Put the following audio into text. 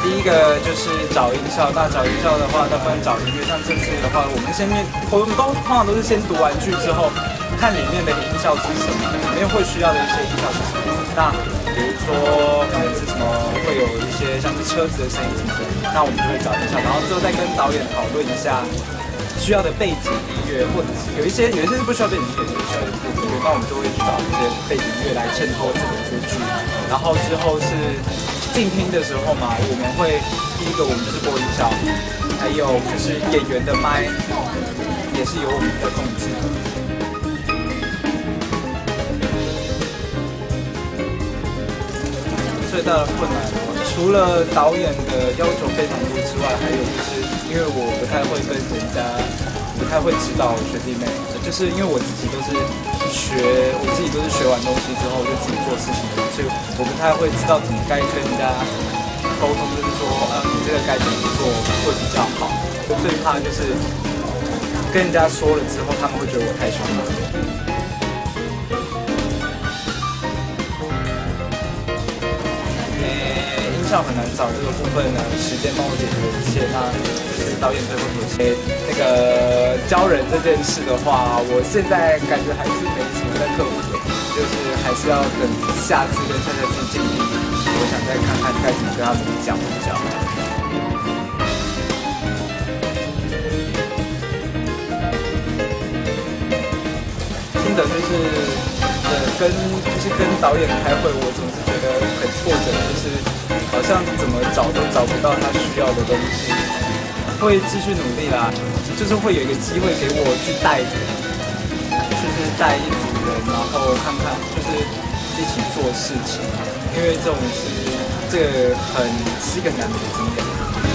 第一个就是找音效，那找音效的话，大部分找音乐，像这次的话，我们通常都是先读完剧之后，看里面的音效是什么，里面会需要的一些音效是什么。那比如说可能是什么，会有一些像是车子的声音什么的，那我们就会找音效，然后之后再跟导演讨论一下需要的背景音乐，或者是有一些是不需要背景音乐，有些需要背景音乐，那我们就会去找这些背景音乐来衬托整个剧。然后之后是静听的时候嘛，我们会第一个我们就是播音效，还有就是演员的麦也是由我们在控制。最大的困难，除了导演的要求非常多之外，还有就是因为我不太会跟人家，不太会指导学弟妹，就是因为我自己都是学完东西之后就自己做事情的，所以我不太会知道怎么该跟人家沟通，就是说，你这个该怎么做会比较好。我最怕就是跟人家说了之后，他们会觉得我太凶了。很难找这个部分呢，时间帮我解决一切。那就是导演最后妥协。那个教人这件事的话，我现在感觉还是没什么在克服的，就是还是要等下次跟下下次尽力，我想再看看该怎么跟他们讲比较好。心得就是跟导演开会，我总是觉得很挫折，就是好像怎么找都找不到他需要的东西，会继续努力啦，就是会有一个机会给我去带人，就是带一组人，然后看看就是一起做事情，因为这个是一个难得的经验。